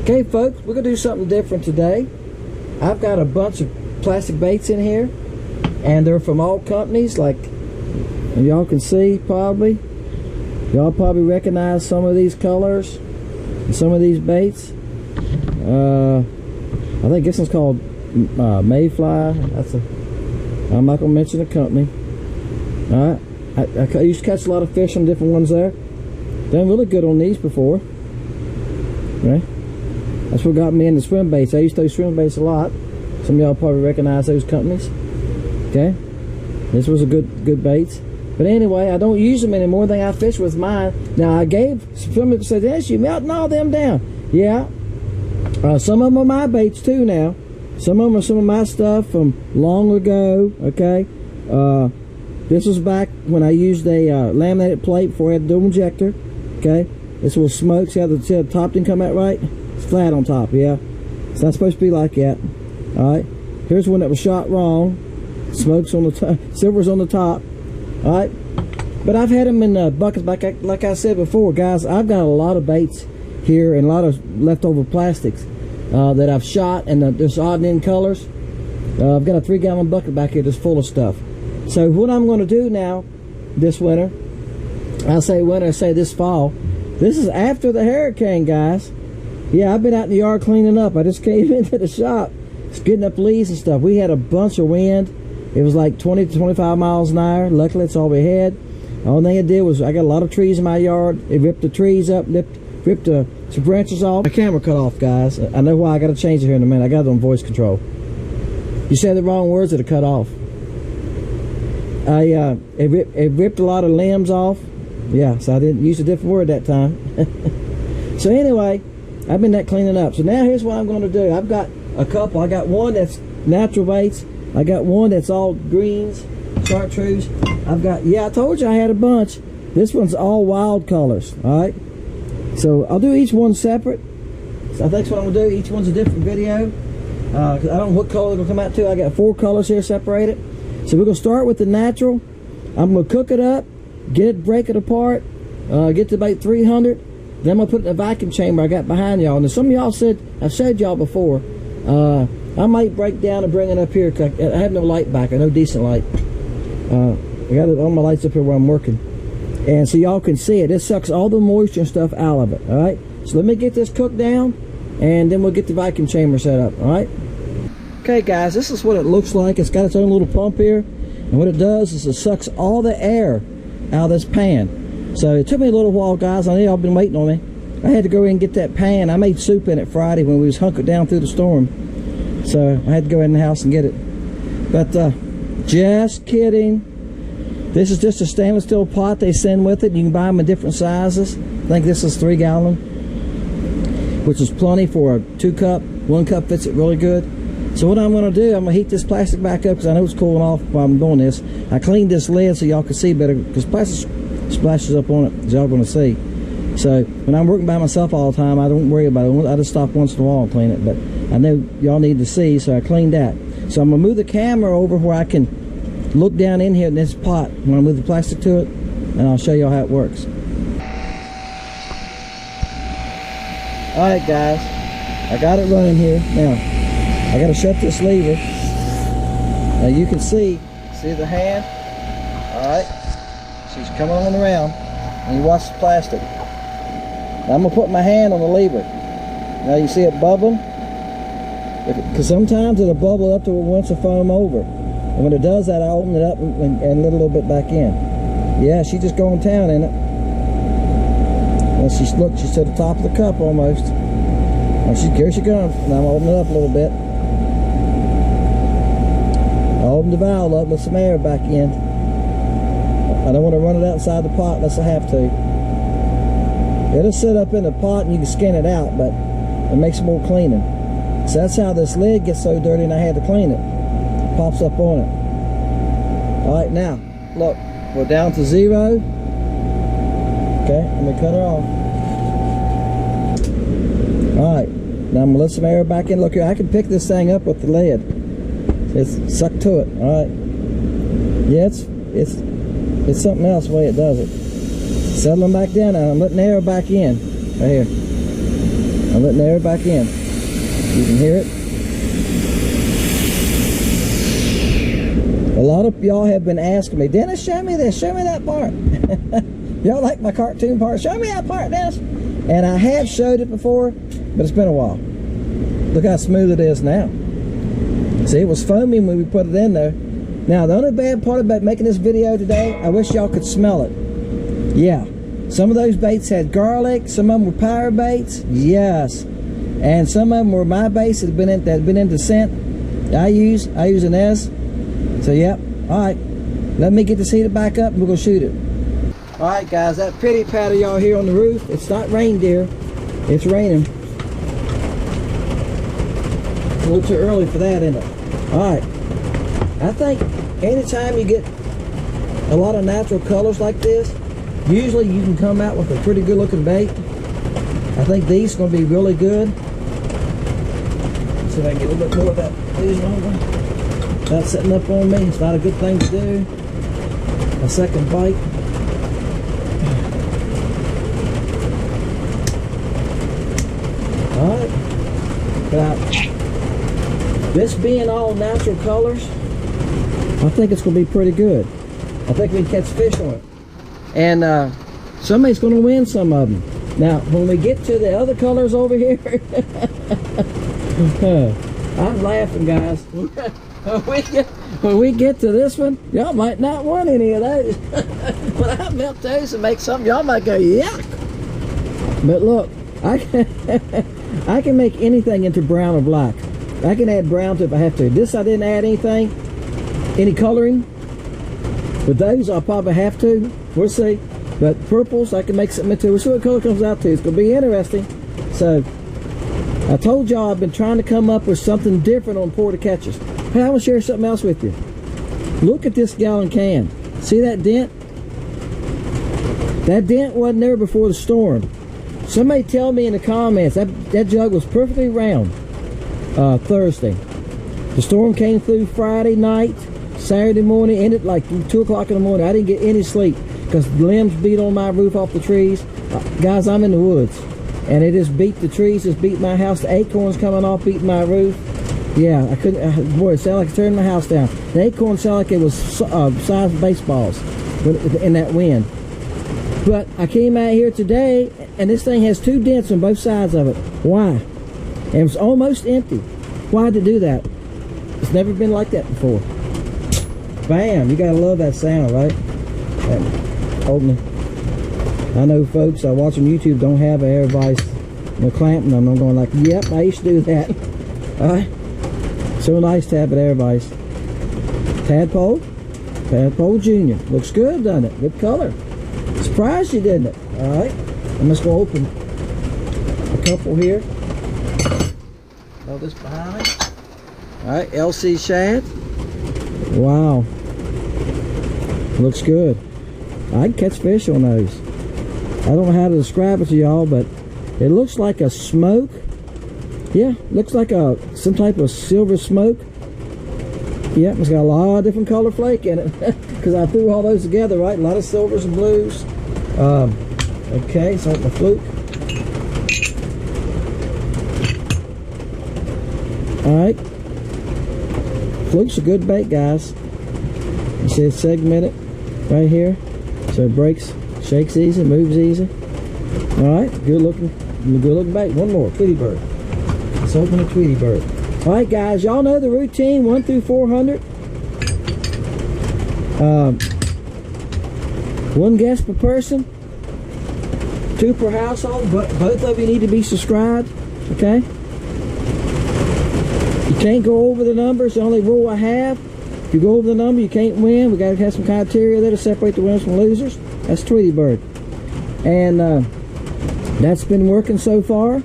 Okay folks, we're going to do something different today. I've got a bunch of plastic baits in here, and they're from all companies, like y'all can see probably. Y'all probably recognize some of these colors and some of these baits. I think this one's called Mayfly. I'm not going to mention the company. Alright, I used to catch a lot of fish on different ones there. Done really good on these before. Okay. That's what got me into swim baits. I used to use swim baits a lot. Some of y'all probably recognize those companies. Okay, this was a good baits. But anyway, I don't use them anymore. The thing I fish with mine. Now I gave some people said, "Yes, you melting all them down." Yeah, some of them are my baits too now. Some of them are some of my stuff from long ago. Okay, this was back when I used a laminated plate before I had the dual injector. Okay, this was smoke. See how the top didn't come out right? It's flat on top, yeah. It's not supposed to be like that. Alright. Here's one that was shot wrong. Smoke's on the top, silver's on the top. Alright. But I've had them in buckets, like I said before, guys. I've got a lot of baits here and a lot of leftover plastics that I've shot, and there's odd and end colors. I've got a 3-gallon bucket back here that's full of stuff. So what I'm going to do now, this winter, I say winter, I say this fall, this is after the hurricane, guys. Yeah, I've been out in the yard cleaning up. I just came into the shop, just getting up leaves and stuff. We had a bunch of wind. It was like 20 to 25 miles an hour. Luckily, that's all we had. The only thing it did was I got a lot of trees in my yard. It ripped the trees up, ripped some branches off. My camera cut off, guys. I know why. I got to change it here in a minute. I got it on voice control. You said the wrong words, it'll cut off. It ripped a lot of limbs off. Yeah, so I didn't use a different word that time. So anyway, I've been cleaning up. So now here's what I'm going to do. I've got a couple. I got one that's natural baits. I got one that's all greens, chartreuse. I've got, yeah, I told you I had a bunch. This one's all wild colors. All right. So I'll do each one separate. So I think that's what I'm going to do. Each one's a different video. Cause I don't know what color it'll come out to. I got 4 colors here separated. So we're going to start with the natural. I'm going to cook it up, break it apart, get to about 300. Then I'm going to put it in a vacuum chamber I got behind y'all. And some of y'all said, I've showed y'all before, I might break down and bring it up here. Cause I have no light back, no decent light. I got all my lights up here where I'm working. And so y'all can see it. It sucks all the moisture and stuff out of it. Alright? So let me get this cooked down, and then we'll get the vacuum chamber set up. Alright? Okay guys, this is what it looks like. It's got its own little pump here. And what it does is it sucks all the air out of this pan. So it took me a little while, guys. I know y'all been waiting on me. I had to go in and get that pan. I made soup in it Friday when we was hunkered down through the storm. So I had to go in the house and get it. But just kidding. This is just a stainless steel pot they send with it. You can buy them in different sizes. I think this is 3 gallon, which is plenty for a 2 cup. 1 cup fits it really good. So what I'm going to do, I'm going to heat this plastic back up because I know it's cooling off while I'm doing this. I cleaned this lid so y'all can see better because plastic splashes up on it, as y'all going to see. So when I'm working by myself all the time, I don't worry about it. I just stop once in a while and clean it, but I know y'all need to see, so I cleaned that. So I'm going to move the camera over where I can look down in here in this pot. I'm going to move the plastic to it, and I'll show y'all how it works. Alright guys, I got it running here. Now, I got to shut this lever. Now you can see the hand? Alright, she's coming on around, and you watch the plastic. Now I'm going to put my hand on the lever. Now you see it bubbling? Because sometimes it'll bubble up to it wants to foam over. And when it does that, I open it up and let a little bit back in. Yeah, she's just going town in it. And she's to the top of the cup almost. Now here she comes. Now I'm opening it up a little bit. I open the valve up, let some air back in. I don't want to run it outside the pot unless I have to. It'll sit up in the pot and you can skin it out, but it makes more cleaning. So that's how this lid gets so dirty and I had to clean it. Pops up on it. Alright, now, look, we're down to 0. Okay, let me cut her off. Alright, now I'm going to let some air back in. Look here, I can pick this thing up with the lid. It's suck to it. All right. Yeah, it's something else the way it does it. Settling back down now. I'm letting the air back in. Right here. I'm letting the air back in. You can hear it. A lot of y'all have been asking me, Dennis, show me this, show me that part. Y'all like my cartoon part? Show me that part, Dennis. And I have showed it before, but it's been a while. Look how smooth it is now. See, it was foamy when we put it in there. Now, the only bad part about making this video today, I wish y'all could smell it. Yeah, some of those baits had garlic, some of them were power baits, yes. And some of them were my baits that had been in descent. I use an S. So, yep, all right. Let me get this heater back up and we're gonna shoot it. All right, guys, that pity patter y'all hear on the roof, it's not reindeer, it's raining. It's a little too early for that, isn't it? All right. I think anytime you get a lot of natural colors like this, usually you can come out with a pretty good looking bait. I think these are going to be really good. Let's see if I can get a little bit more of that. Without setting up on me, it's not a good thing to do. A second bite. Alright. Now, this being all natural colors, I think it's going to be pretty good. I think we can catch fish on it. And somebody's going to win some of them. Now, when we get to the other colors over here, I'm laughing, guys. When we get to this one, y'all might not want any of those. When I melt those and make something, y'all might go, yuck. But look, I can make anything into brown or black. I can add brown to it if I have to. This I didn't add anything, any coloring. With those I'll probably have to. We'll see. But purples I can make something into. We'll see what color comes out to. It's going to be interesting. So I told y'all I've been trying to come up with something different on Pour to Catches. Hey, I want to share something else with you. Look at this gallon can. See that dent? That dent wasn't there before the storm. Somebody tell me in the comments that jug was perfectly round Thursday. The storm came through Friday night, Saturday morning, ended like 2 o'clock in the morning. I didn't get any sleep because the limbs beat on my roof off the trees. Guys, I'm in the woods, and it just beat the trees, just beat my house. The acorns coming off, beating my roof. Yeah, I couldn't. Boy, it sounded like it turned my house down. The acorns sounded like it was size of baseballs in that wind. But I came out here today, and this thing has 2 dents on both sides of it. Why? And it was almost empty. Why did it do that? It's never been like that before. Bam! You gotta love that sound, right? Hold me. I know folks watching YouTube don't have air vise. They're clamping them. I'm going like, yep, I used to do that. Alright? So nice to have an air vise. Tadpole. Tadpole Junior. Looks good, doesn't it? Good color. Surprised you, didn't it? Alright. I'm just going to open a couple here. Throw this behind me. Alright, LC shad. Wow. Looks good. I can catch fish on those. I don't know how to describe it to y'all, but it looks like a smoke. Yeah, looks like some type of silver smoke. Yeah, it's got a lot of different color flake in it because I threw all those together, right? A lot of silvers and blues. Okay, so the fluke. Alright. Fluke's a good bait, guys. You see it's segmented right here. So it breaks, shakes easy, moves easy. Alright, good looking bait. One more, Tweety Bird. Let's open a Tweety Bird. Alright guys, y'all know the routine, 1 through 400. 1 guest per person, 2 per household, but both of you need to be subscribed, okay? You can't go over the numbers, the only rule I have. If you go over the number, you can't win. We got to have some criteria there to separate the winners from losers. That's Tweety Bird. And that's been working so far.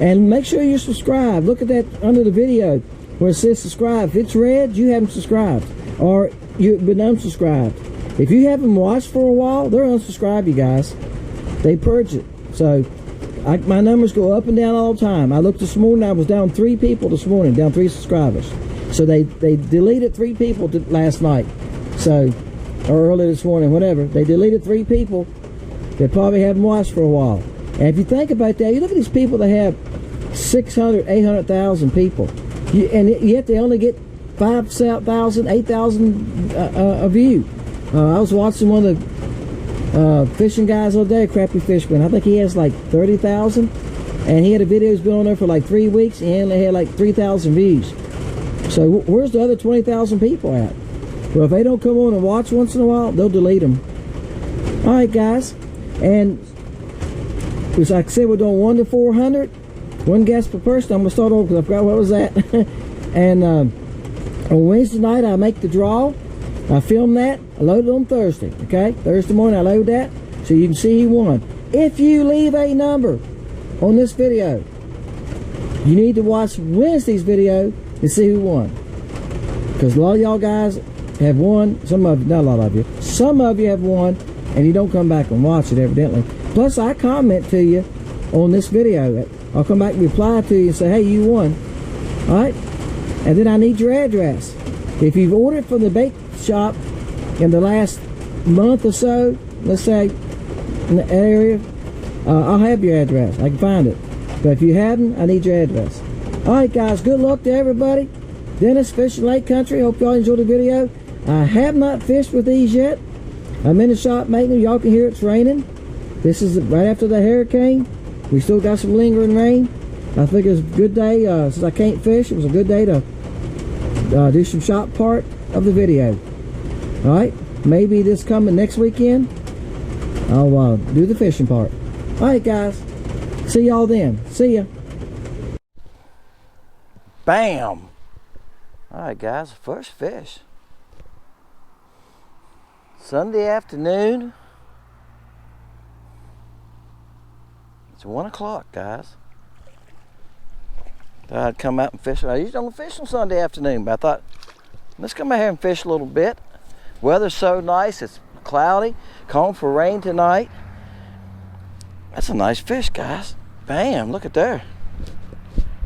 And make sure you're subscribed. Look at that under the video where it says subscribe. If it's red, you haven't subscribed. Or you've been unsubscribed. If you haven't watched for a while, they're unsubscribed, you guys. They purge it. So my numbers go up and down all the time. I looked this morning, I was down 3 people this morning, down 3 subscribers. So they deleted 3 people last night. So, or early this morning, whatever. They deleted 3 people that probably haven't watched for a while. And if you think about that, you look at these people that have 600, 800,000 people. And yet they only get 5,000, 8,000 a view. I was watching one of the fishing guys all day, Crappie Fisherman. I think he has like 30,000. And he had a video he's been on there for like 3 weeks, and he only had like 3,000 views. So where's the other 20,000 people at? Well, if they don't come on and watch once in a while, they'll delete them. All right, guys. And as I said, we're doing 1 to 400. 1 guest per person. I'm going to start over because I forgot what was that. And on Wednesday night, I make the draw. I film that. I load it on Thursday. Okay? Thursday morning, I load that so you can see who won. If you leave a number on this video, you need to watch Wednesday's video and see who won. Because a lot of y'all guys have won. Some of you, not a lot of you. Some of you have won, and you don't come back and watch it, evidently. Plus, I comment to you on this video. I'll come back and reply to you and say, hey, you won. Alright? And then I need your address. If you've ordered from the bait shop in the last month or so, let's say, in the area, I'll have your address. I can find it. But if you haven't, I need your address. Alright, guys, good luck to everybody. Dennis, Fishing Lake Country. Hope y'all enjoyed the video. I have not fished with these yet. I'm in the shop making them. Y'all can hear it's raining. This is right after the hurricane. We still got some lingering rain. I think it's a good day, since I can't fish, it was a good day to do some shop part of the video. Alright, maybe this coming next weekend, I'll do the fishing part. Alright, guys, see y'all then. See ya. Bam! Alright, guys, first fish. Sunday afternoon. It's 1 o'clock, guys. Thought I'd come out and fish. I usually don't fish on Sunday afternoon, but I thought, let's come out here and fish a little bit. Weather's so nice, it's cloudy. Calling for rain tonight. That's a nice fish, guys. Bam, look at there.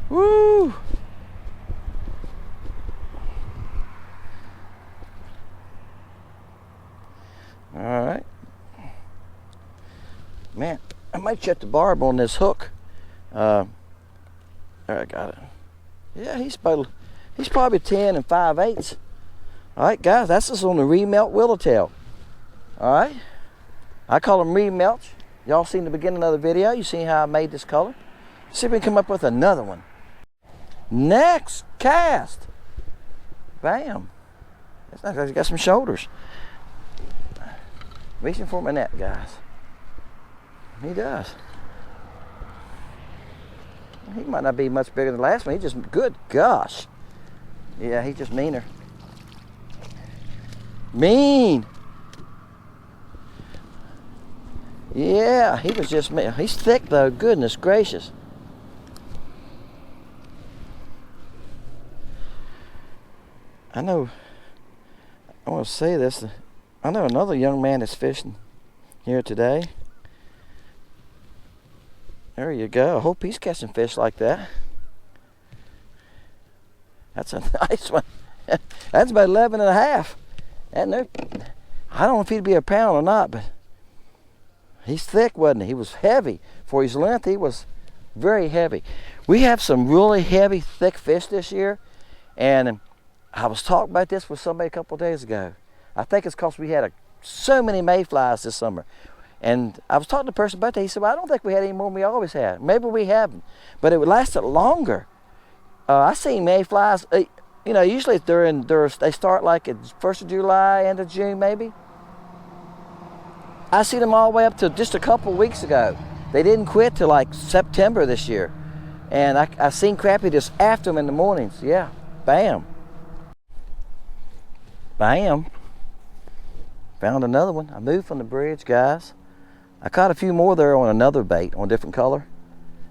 Woo! Alright. Man, I might check the barb on this hook. There, I got it. Yeah, he's probably 10 and 5/8. Alright, guys, that's just on the Remelt Willowtail. Alright. I call them remelts. Y'all seen the beginning of the video. You seen how I made this color. Let's see if we can come up with another one. Next cast. Bam. That's nice. He's got some shoulders. Reaching for my net, guys. He does. He might not be much bigger than the last one. He just, good gosh. Yeah, he's just meaner. Mean. Yeah, he was just mean. He's thick though, goodness gracious. I know, I want to say this. I know another young man that's fishing here today. There you go. I hope he's catching fish like that. That's a nice one. That's about 11 and a half. And I don't know if he'd be a pound or not, but he's thick, wasn't he? He was heavy. For his length, he was very heavy. We have some really heavy, thick fish this year. And I was talking about this with somebody a couple of days ago. I think it's because we had so many mayflies this summer. And I was talking to the person about that. He said, well, I don't think we had any more than we always had. Maybe we haven't. But it would last longer. I seen mayflies, you know, usually they start like at 1st of July, end of June maybe. I seen them all the way up to just a couple weeks ago. They didn't quit till like September this year. And I seen crappie just after them in the mornings. Yeah, bam. Bam. Found another one. I moved from the bridge, guys. I caught a few more there on another bait on a different color.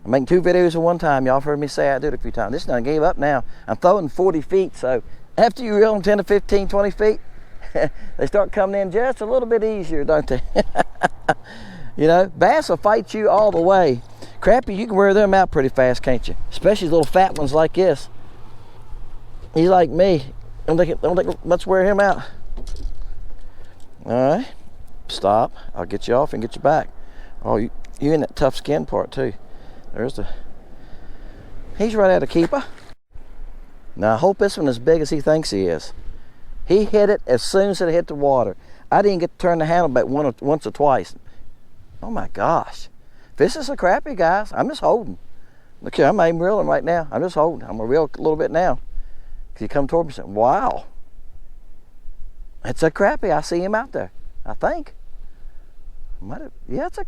I'm making 2 videos at one time. Y'all have heard me say I do it a few times. This one I gave up now. I'm throwing 40 feet, so after you reel them 10 to 15, 20 feet, they start coming in just a little bit easier, don't they? You know, bass will fight you all the way. Crappie, you can wear them out pretty fast, can't you? Especially little fat ones like this. He's like me. Don't think let's wear him out. All right, stop. I'll get you off and get you back. Oh, you in that tough skin part too. There's the. He's right at a keeper. Now I hope this one is as big as he thinks he is. He hit it as soon as it hit the water. I didn't get to turn the handle back once or twice. Oh my gosh. This is a crappie, guys. I'm just holding. Look here, I'm not even reeling right now. I'm just holding. I'm gonna reel a little bit now. Cause he come toward me and said, wow. It's a crappie. I see him out there. I think. Yeah, it's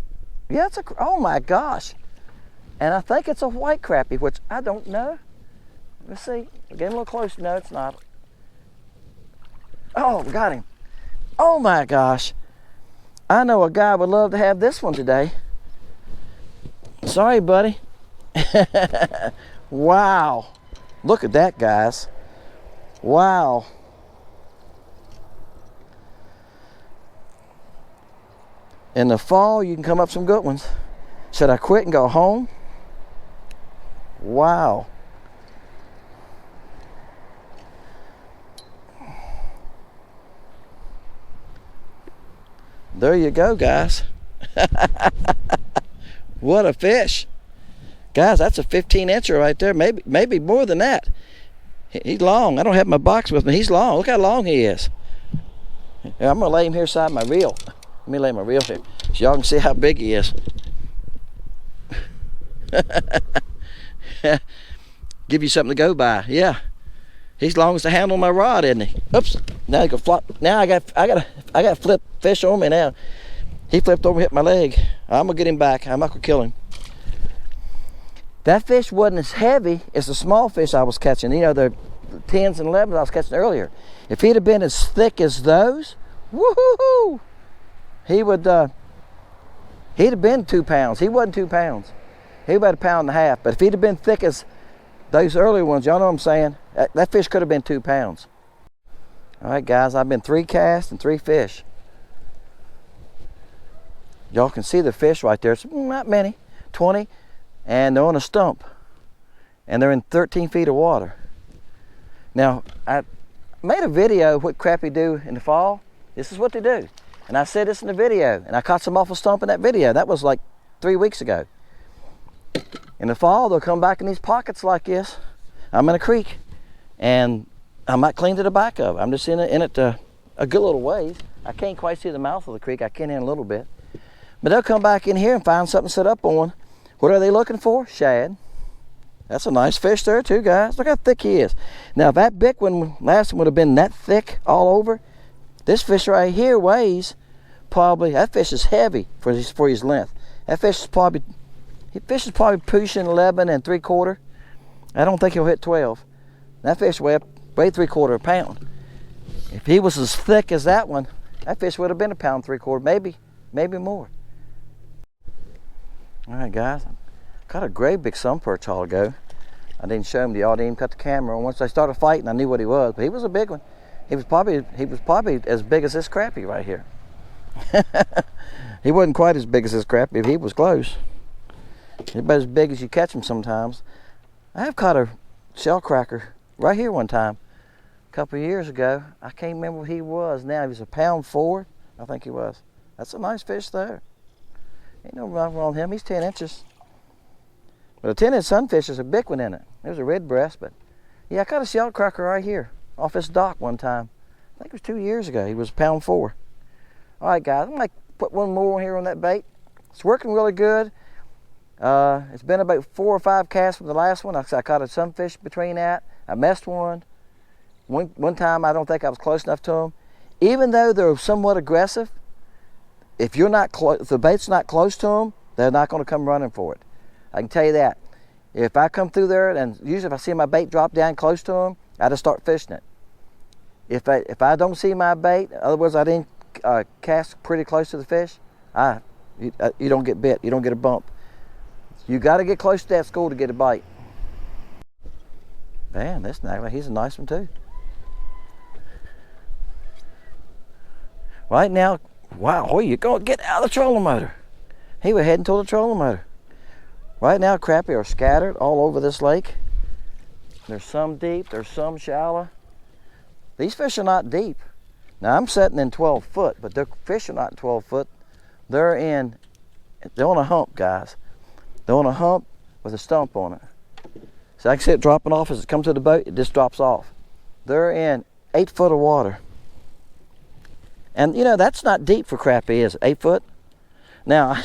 a, oh my gosh. And I think it's a white crappie, which I don't know. Let's see. Get him a little closer. No, it's not. Oh, got him. Oh my gosh. I know a guy would love to have this one today. Sorry, buddy. Wow. Look at that, guys. Wow. In the fall, you can come up some good ones. Should I quit and go home? Wow. There you go, guys. What a fish. Guys, that's a 15-incher right there. Maybe more than that. He's long. I don't have my box with me. He's long. Look how long he is. Yeah, I'm going to lay him here beside my reel. Let me lay my reel here so y'all can see how big he is. Give you something to go by. Yeah. He's long as the handle on my rod, isn't he? Oops. Now he can flop. Now I got flip fish on me now. He flipped over and hit my leg. I'm gonna get him back. I'm not gonna kill him. That fish wasn't as heavy as the small fish I was catching. You know, the 10s and 11s I was catching earlier. If he'd have been as thick as those, woohoo! He'd have been 2 pounds. He wasn't 2 pounds. He was about 1.5 pounds. But if he'd have been thick as those earlier ones, y'all know what I'm saying? That fish could have been 2 pounds. All right, guys, I've been 3 casts and 3 fish. Y'all can see the fish right there. It's not many, 20, and they're on a stump. And they're in 13 feet of water. Now, I made a video of what crappie do in the fall. This is what they do. And I said this in the video, and I caught some off a stump in that video. That was like 3 weeks ago. In the fall, they'll come back in these pockets like this. I'm in a creek, and I might clean to the back of it. I'm just in it a good little ways. I can't quite see the mouth of the creek. I can in a little bit. But they'll come back in here and find something set up on. What are they looking for? Shad. That's a nice fish there too, guys. Look how thick he is. Now, if that big one, last one would have been that thick all over, this fish right here weighs probably, that fish is heavy for his length. That fish is probably pushing 11 3/4. I don't think he'll hit 12. That fish weighed 3/4 pound. If he was as thick as that one, that fish would have been 1 3/4 pounds, maybe more. All right, guys, caught a great big sun perch all ago. I didn't show him to y'all. Didn't even cut the camera on. Once they started fighting, I knew what he was. But he was a big one. He was probably as big as this crappie right here. He wasn't quite as big as this crappie, but he was close. He's about as big as you catch him sometimes. I have caught a shell cracker right here one time, a couple of years ago. I can't remember what he was now. He was 1.4 pounds, I think he was. That's a nice fish there. Ain't no wrong with him. He's 10 inches. But a 10-inch sunfish is a big one in it. There's a red breast, but yeah, I caught a shell cracker right here off this dock one time. I think it was 2 years ago. He was 1.4 pounds. All right, guys, I'm gonna put one more here on that bait. It's working really good. It's been about 4 or 5 casts from the last one. I caught a sunfish between that. I messed one. One time I don't think I was close enough to them. Even though they're somewhat aggressive, if you're not if the bait's not close to them, they're not going to come running for it. I can tell you that. If I come through there, and usually if I see my bait drop down close to them, I just start fishing it. If I don't see my bait, in other words, I didn't cast pretty close to the fish, you don't get bit. You don't get a bump. You got to get close to that school to get a bite. Man, this nagler, he's a nice one too. Right now, wow, where you going? Get out of the trolling motor. He was heading toward the trolling motor. Right now, crappie are scattered all over this lake. There's some deep, there's some shallow. These fish are not deep. Now I'm setting in 12 foot, but the fish are not in 12 foot. They're on a hump, guys. They're on a hump with a stump on it. So I can see it dropping off as it comes to the boat, it just drops off. They're in 8 foot of water. And you know, that's not deep for crappie, is it? 8 foot? Now,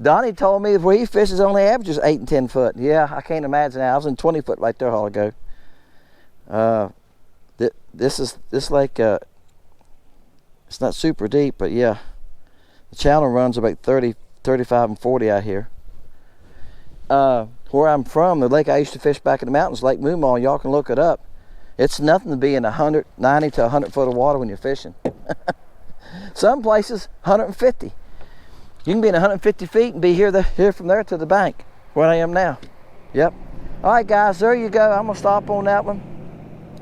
Donnie told me where he fishes only averages 8 and 10 foot. Yeah, I can't imagine that. I was in 20 foot right there a while ago. This lake, it's not super deep, but yeah. The channel runs about 30, 35, and 40 out here. Where I'm from, the lake I used to fish back in the mountains, Lake Moomaw, y'all can look it up. It's nothing to be in 190 to 100 foot of water when you're fishing. Some places, 150. You can be in 150 feet and be here from there to the bank, where I am now. Yep. All right, guys, there you go. I'm gonna stop on that one.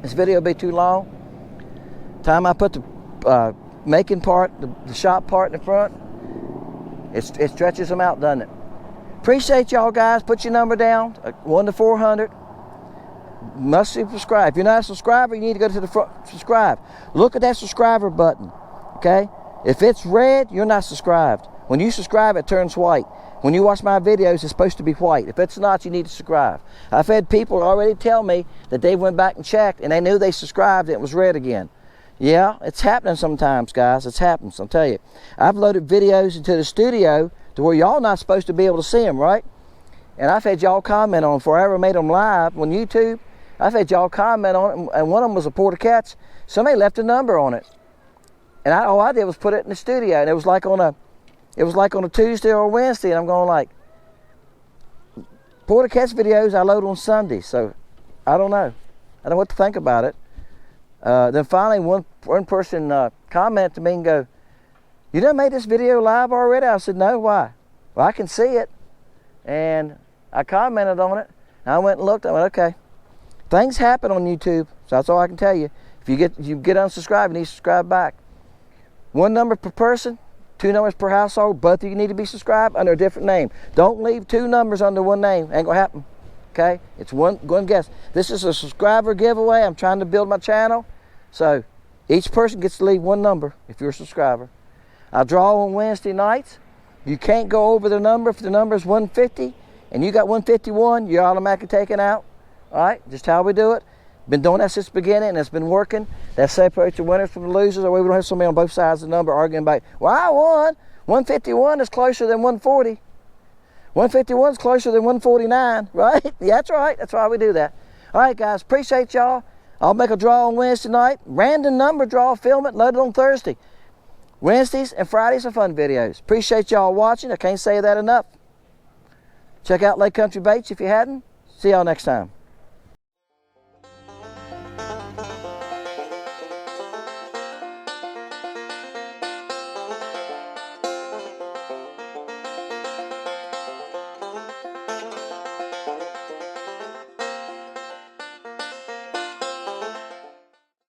This video will be too long. Time I put the making part, the shop part in the front, it stretches them out, doesn't it? Appreciate y'all, guys. Put your number down, 1 to 400. Must subscribe. If you're not a subscriber, you need to go to the front, subscribe. Look at that subscriber button, okay? If it's red, you're not subscribed. When you subscribe, it turns white. When you watch my videos, it's supposed to be white. If it's not, you need to subscribe. I've had people already tell me that they went back and checked and they knew they subscribed and it was red again. Yeah, it's happening sometimes, guys. It's happening, I'll tell you. I've loaded videos into the studio to where y'all not supposed to be able to see them, right? And I've had y'all comment on them before I ever made them live on YouTube. I've had y'all comment on it, and one of them was a porta catch. Somebody left a number on it, and all I did was put it in the studio, and it was like on a Tuesday or a Wednesday, and I'm going like, porta catch videos I load on Sunday, so I don't know. I don't know what to think about it. Then finally, one person commented to me and go, "You done made this video live already?" I said, "No, why?" "Well, I can see it." And I commented on it. And I went and looked. I went, okay. Things happen on YouTube, so that's all I can tell you. If you get unsubscribed, you need to subscribe back. 1 number per person, 2 numbers per household. Both of you need to be subscribed under a different name. Don't leave 2 numbers under 1 name. Ain't gonna happen. Okay? It's one guess. This is a subscriber giveaway. I'm trying to build my channel. So each person gets to leave 1 number if you're a subscriber. I draw on Wednesday nights. You can't go over the number. If the number is 150 and you got 151, you're automatically taken out. All right, just how we do it. Been doing that since the beginning, and it's been working. That separates the winners from the losers. That way we don't have somebody on both sides of the number arguing about, well, I won. 151 is closer than 140. 151 is closer than 149, right? Yeah, that's right. That's why we do that. All right, guys, appreciate y'all. I'll make a draw on Wednesday night. Random number draw, film it, load it on Thursday. Wednesdays and Fridays are fun videos. Appreciate y'all watching. I can't say that enough. Check out Lake Country Baits if you hadn't. See y'all next time.